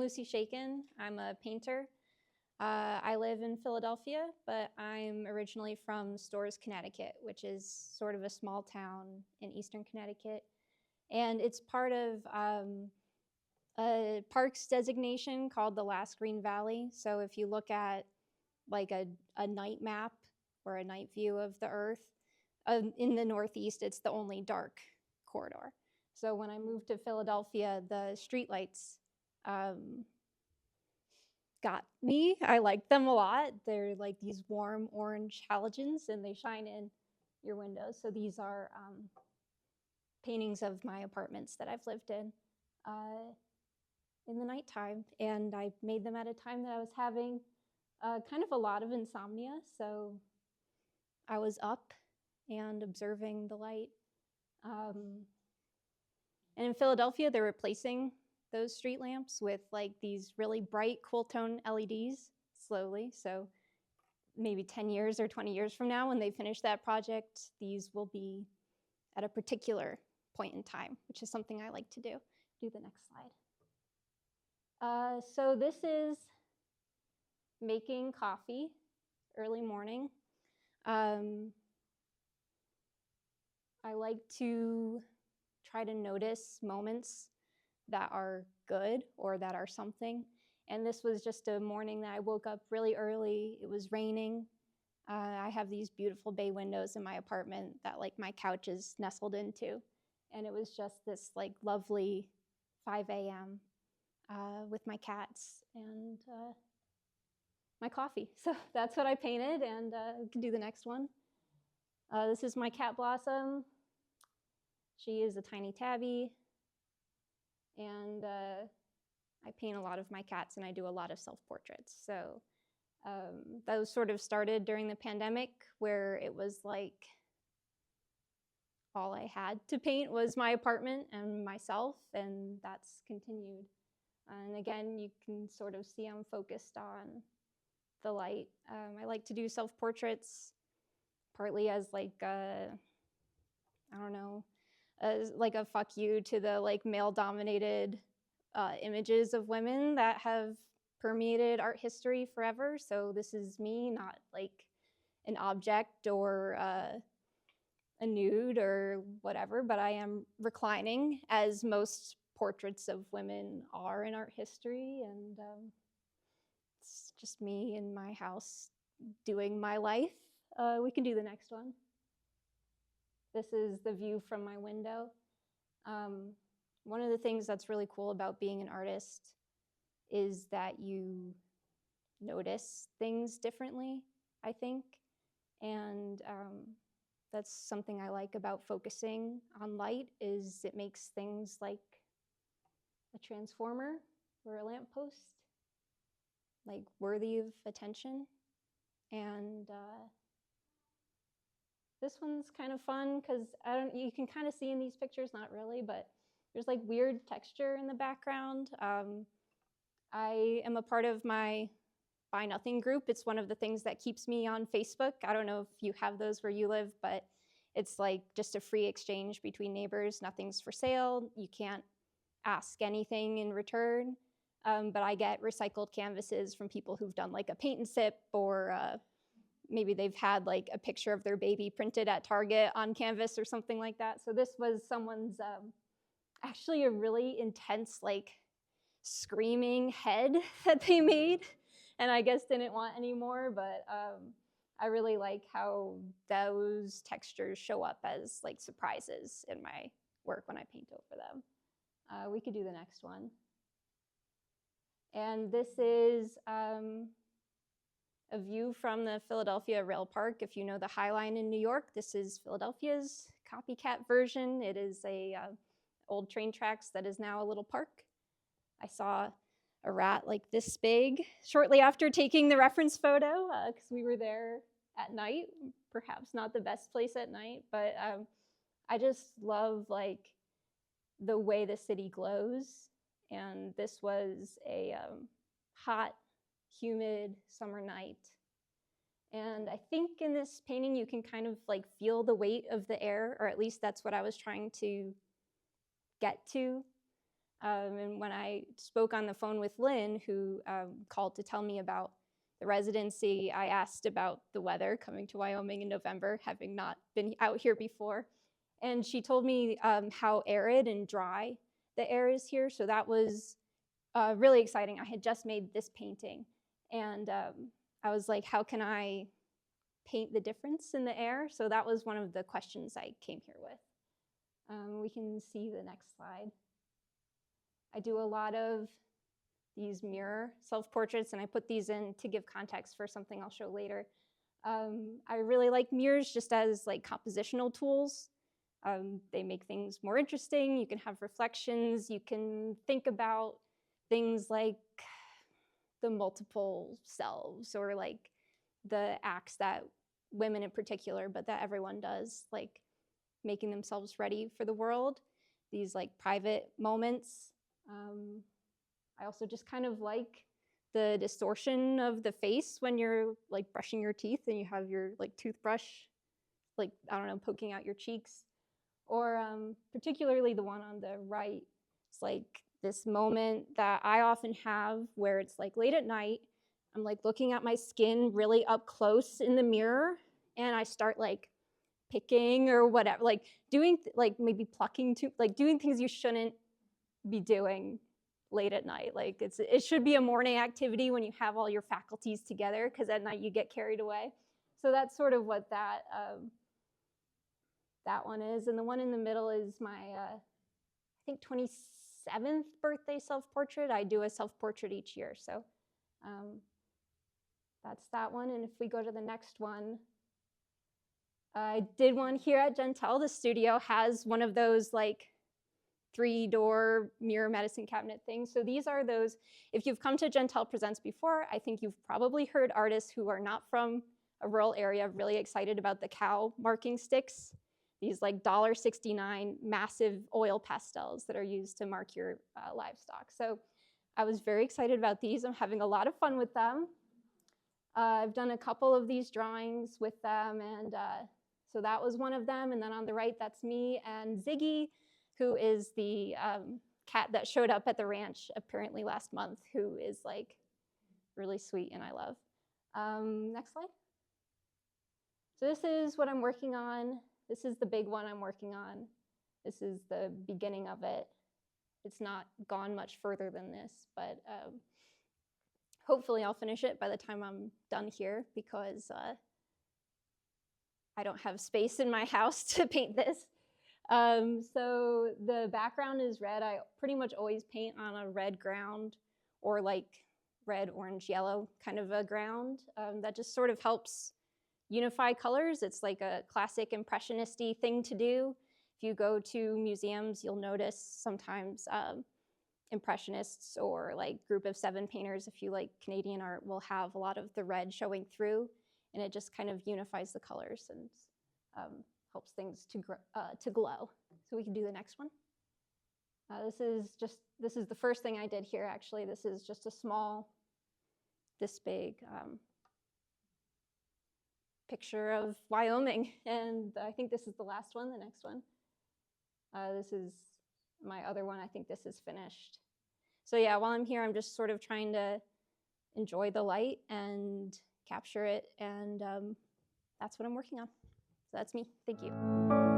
Lucy Shaiken. I'm a painter. I live in Philadelphia, but I'm originally from Storrs, Connecticut, which is sort of a small town in eastern Connecticut. And it's part of a parks designation called the Last Green Valley. So if you look at like a night map or a night view of the Earth, in the Northeast, it's the only dark corridor. So when I moved to Philadelphia, the streetlights got me. I like them a lot. They're like these warm orange halogens, and they shine in your windows. So these are paintings of my apartments that I've lived in the nighttime. And I made them at a time that I was having kind of a lot of insomnia. So I was up and observing the light. And in Philadelphia, they're replacing those street lamps with like these really bright, cool tone LEDs slowly. So maybe 10 years or 20 years from now, when they finish that project, these will be at a particular point in time, which is something I like to do. Do the next slide. So this is making coffee, early morning. I like to try to notice moments that are good or that are something. And this was just a morning that I woke up really early. It was raining. I have these beautiful bay windows in my apartment that like my couch is nestled into. And it was just this like lovely 5 a.m. With my cats and my coffee. So that's what I painted, and we can do the next one. This is my cat Blossom. She is a tiny tabby, and I paint a lot of my cats, and I do a lot of self-portraits. So those sort of started during the pandemic, where it was like all I had to paint was my apartment and myself, and that's continued. And again, you can sort of see I'm focused on the light. I like to do self-portraits partly as like I don't know, as like a fuck you to the like male-dominated images of women that have permeated art history forever. So this is me, not like an object or a nude or whatever, but I am reclining, as most portraits of women are in art history, and it's just me in my house doing my life. We can do the next one. This is the view from my window. One of the things that's really cool about being an artist is that you notice things differently, I think. And that's something I like about focusing on light, is it makes things like a transformer or a lamppost like worthy of attention. And this one's kind of fun because you can kind of see in these pictures, not really, but there's like weird texture in the background. I am a part of my Buy Nothing group. It's one of the things that keeps me on Facebook. I don't know if you have those where you live, but it's like just a free exchange between neighbors. Nothing's for sale. You can't ask anything in return. But I get recycled canvases from people who've done like a paint and sip, or maybe they've had like a picture of their baby printed at Target on canvas or something like that. So this was someone's actually a really intense like screaming head that they made, and I guess didn't want any more, but I really like how those textures show up as like surprises in my work when I paint over them. We could do the next one. And this is a view from the Philadelphia Rail Park. If you know the High Line in New York, this is Philadelphia's copycat version. It is a old train tracks that is now a little park. I saw a rat like this big shortly after taking the reference photo, because we were there at night. Perhaps not the best place at night, but I just love like the way the city glows. And this was a hot, humid summer night. And I think in this painting, you can kind of like feel the weight of the air, or at least that's what I was trying to get to. And when I spoke on the phone with Lynn, who called to tell me about the residency, I asked about the weather coming to Wyoming in November, having not been out here before. And she told me how arid and dry the air is here. So that was really exciting. I had just made this painting. And I was like, how can I paint the difference in the air? So that was one of the questions I came here with. We can see the next slide. I do a lot of these mirror self-portraits, and I put these in to give context for something I'll show later. I really like mirrors just as like compositional tools. They make things more interesting. You can have reflections. You can think about things like the multiple selves, or like the acts that women in particular, but that everyone does, like making themselves ready for the world, these like private moments. I also just kind of like the distortion of the face when you're like brushing your teeth and you have your like toothbrush, like, I don't know, poking out your cheeks. Or particularly the one on the right. It's like this moment that I often have where it's like late at night, I'm like looking at my skin really up close in the mirror, and I start like picking or whatever, like doing, like maybe plucking, like doing things you shouldn't be doing late at night. Like it should be a morning activity when you have all your faculties together, because at night you get carried away. So that's sort of what that one is. And the one in the middle is my, I think 27th birthday self-portrait. I do a self-portrait each year. So that's that one. And if we go to the next one, I did one here at Jentel. The studio has one of those like 3-door mirror medicine cabinet things. So these are those, if you've come to Jentel Presents before, I think you've probably heard artists who are not from a rural area really excited about the cow marking sticks. These like $1.69 massive oil pastels that are used to mark your livestock. So I was very excited about these. I'm having a lot of fun with them. I've done a couple of these drawings with them, and so that was one of them. And then on the right, that's me and Ziggy, who is the cat that showed up at the ranch apparently last month, who is like really sweet and I love. Next slide. So this is what I'm working on. This is the big one I'm working on. This is the beginning of it. It's not gone much further than this, but hopefully I'll finish it by the time I'm done here, because I don't have space in my house to paint this. So the background is red. I pretty much always paint on a red ground, or like red, orange, yellow kind of a ground. That just sort of helps unify colors. It's like a classic impressionist-y thing to do. If you go to museums, you'll notice sometimes impressionists or like group of 7 painters, if you like Canadian art, will have a lot of the red showing through, and it just kind of unifies the colors and helps things to glow. So we can do the next one. This is the first thing I did here, actually. This is just a small, this big picture of Wyoming. And I think this is the last one, the next one. This is my other one. I think this is finished. So yeah, while I'm here, I'm just sort of trying to enjoy the light and capture it. And that's what I'm working on. So that's me. Thank you.